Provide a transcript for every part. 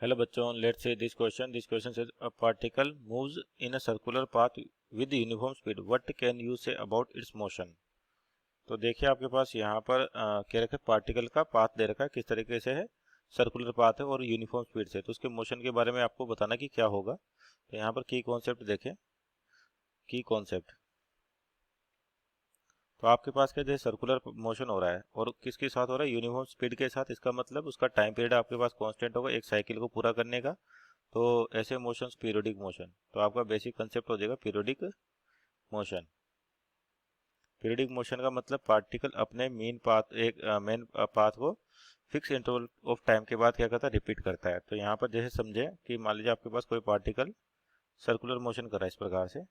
Hello बच्चों, let's say this question. This question says a particle moves in a circular path with uniform speed. What can you say about its motion? तो देखिए आपके पास यहाँ पर क्या रखा है, पार्टिकल का पाथ दे रखा है, किस तरीके से है, सर्कुलर पाथ है और यूनिफॉर्म स्पीड से। तो उसके मोशन के बारे में आपको बताना कि क्या होगा। तो यहाँ पर की कॉन्सेप्ट देखें, की कॉन्सेप्ट। तो आपके पास क्या जैसे सर्कुलर मोशन हो रहा है और किसके साथ हो रहा है, यूनिफॉर्म स्पीड के साथ। इसका मतलब उसका टाइम पीरियड आपके पास कांस्टेंट होगा एक साइकिल को पूरा करने का। तो ऐसे मोशंस पीरियोडिक मोशन। तो आपका बेसिक कंसेप्ट हो जाएगा पीरियोडिक मोशन। पीरियोडिक मोशन का मतलब पार्टिकल अपने मेन पाथ को फिक्स इंटरवल ऑफ टाइम के बाद क्या करता है, रिपीट करता है। तो यहाँ पर जैसे समझे कि मान लीजिए आपके पास कोई पार्टिकल सर्कुलर मोशन कर रहा है इस प्रकार से,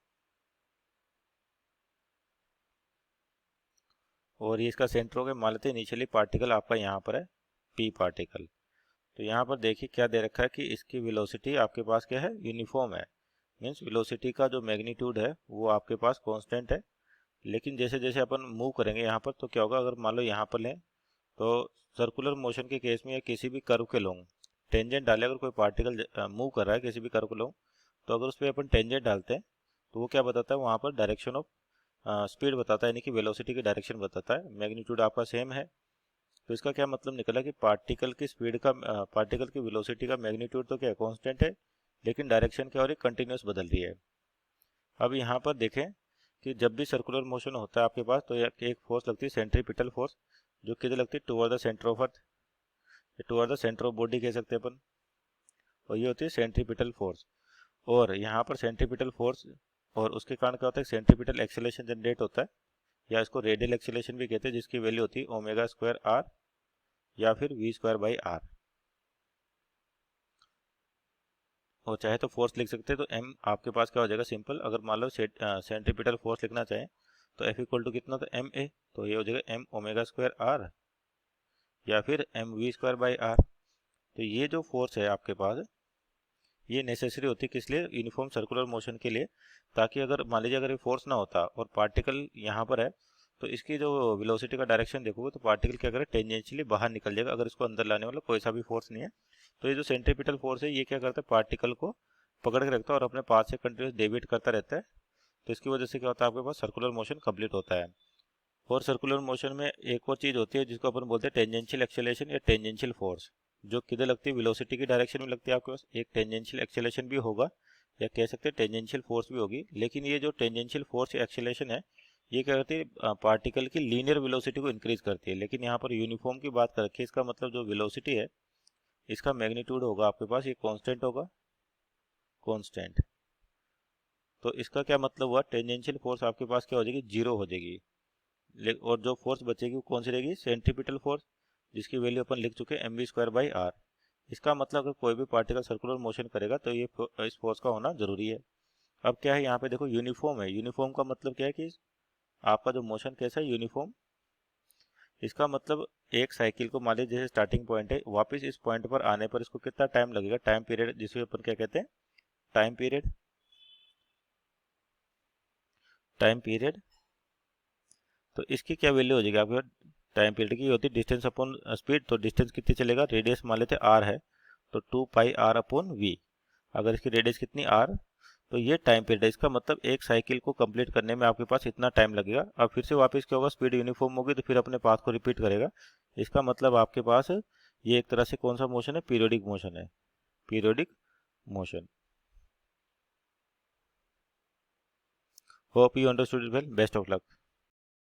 और ये इसका सेंटर हो गया। मान लेते हैं इनिशियली पार्टिकल आपका यहाँ पर है पी पार्टिकल। तो यहाँ पर देखिए क्या दे रखा है कि इसकी वेलोसिटी आपके पास क्या है, यूनिफॉर्म है। मीन्स वेलोसिटी का जो मैग्नीट्यूड है वो आपके पास कांस्टेंट है। लेकिन जैसे जैसे अपन मूव करेंगे यहाँ पर, तो क्या होगा, अगर मान लो यहाँ पर लें तो सर्कुलर मोशन के केस में या किसी भी कर्व के लोंग टेंजेंट डाले, अगर कोई पार्टिकल मूव कर रहा है किसी भी कर्व के लोंग, तो अगर उस पर अपन टेंजेंट डालते हैं तो वो क्या बताता है, वहाँ पर डायरेक्शन ऑफ स्पीड बताता है, यानी कि वेलोसिटी की डायरेक्शन बताता है। मैग्नीट्यूड आपका सेम है। तो इसका क्या मतलब निकला कि पार्टिकल की स्पीड का पार्टिकल की वेलोसिटी का मैग्नीट्यूड तो क्या है, कांस्टेंट है, लेकिन डायरेक्शन क्या हो रही है, कंटिन्यूस बदल रही है। अब यहाँ पर देखें कि जब भी सर्कुलर मोशन होता है आपके पास, तो एक फोर्स लगती है सेंट्रीपिटल फोर्स, जो किधर लगती है, toward the centre of earth, toward the centre of body कह सकते हैं अपन। और ये होती है सेंट्रीपिटल फोर्स। और यहाँ पर सेंट्रीपिटल फोर्स और उसके कारण क्या होता है, सेंट्रीपिटल एक्सेलरेशन जनरेट होता है, या इसको रेडियल एक्सेलरेशन भी कहते हैं, जिसकी वैल्यू होती है ओमेगा स्क्वायर आर या फिर वी स्क्वायर बाई आर। और चाहे तो फोर्स लिख सकते हैं। तो एम आपके पास क्या हो जाएगा, सिंपल। अगर मान लो सेंट्रीपिटल फोर्स लिखना चाहें तो एफ इक्वल टू कितना, तो एम ए, तो ये हो जाएगा एम ओमेगा स्क्वायर आर या फिर m v square by r. तो ये जो फोर्स है आपके पास, ये नेसेसरी होती है किस लिए, यूनिफॉर्म सर्कुलर मोशन के लिए। ताकि अगर मान लीजिए अगर ये फोर्स ना होता और पार्टिकल यहाँ पर है, तो इसकी जो वेलोसिटी का डायरेक्शन देखोगे तो पार्टिकल क्या करे, टेंजेंशियली बाहर निकल जाएगा, अगर इसको अंदर लाने वाला कोई सा भी फोर्स नहीं है। तो ये जो सेंट्रीपिटल फोर्स है ये क्या करता है, पार्टिकल को पकड़ के रखता है और अपने पाथ से कंटिन्यूस डेविएट करता रहता है। तो इसकी वजह से क्या होता है, आपके पास सर्कुलर मोशन कंप्लीट होता है। और सर्कुलर मोशन में एक और चीज़ होती है जिसको अपन बोलते हैं टेंजेंशियल एक्सेलरेशन या टेंजेंशियल फोर्स, जो किधर लगती है, वेलोसिटी की डायरेक्शन में लगती है। आपके पास एक टेंजेंशियल एक्सेलरेशन भी होगा, या कह सकते हैं टेंजेंशियल फोर्स भी होगी। लेकिन ये जो टेंजेंशियल फोर्स या एक्सेलरेशन है, ये क्या करती है, पार्टिकल की लीनियर वेलोसिटी को इंक्रीज करती है। लेकिन यहाँ पर यूनिफॉर्म की बात कर रखी है, इसका मतलब जो वेलोसिटी है इसका मैग्नीट्यूड होगा आपके पास, ये कांस्टेंट होगा, कांस्टेंट। तो इसका क्या मतलब हुआ, टेंजेंशियल फोर्स आपके पास क्या हो जाएगी, जीरो हो जाएगी। और जो फोर्स बचेगी वो कौन सी रहेगी, सेंट्रीपिटल फोर्स, जिसकी वैल्यू अपन लिख चुके हैं m v square by r. इसका मतलब अगर कोई भी पार्टिकल सर्कुलर मोशन करेगा तो ये इस फोर्स का होना जरूरी है। अब क्या है यहाँ पे देखो, यूनिफॉर्म है। यूनिफॉर्म का मतलब क्या है कि आपका जो मोशन कैसा है, यूनिफॉर्म। इसका मतलब एक साइकिल को मान लीजिए जैसे स्टार्टिंग पॉइंट है, वापस इस पॉइंट पर आने पर इसको कितना टाइम लगेगा, टाइम पीरियड, जिसे अपन क्या कहते हैं, टाइम पीरियड। Time period. तो इसकी क्या वैल्यू हो जाएगी आपके टाइम पीरियड की, होती है डिस्टेंस अपॉन स्पीड। तो डिस्टेंस कितनी चलेगा, रेडियस मान लेते हैं आर है, तो 2 पाई आर अपॉन वी। अगर इसकी रेडियस कितनी आर, तो ये टाइम पीरियड है। इसका मतलब एक साइकिल को कंप्लीट करने में आपके पास इतना टाइम लगेगा। अब फिर से वापस क्या होगा, स्पीड यूनिफॉर्म होगी तो फिर अपने पाथ को रिपीट करेगा। इसका मतलब आपके पास ये एक तरह से कौन सा मोशन है, पीरियोडिक मोशन है, periodic motion. Hope you understood it well, best of luck.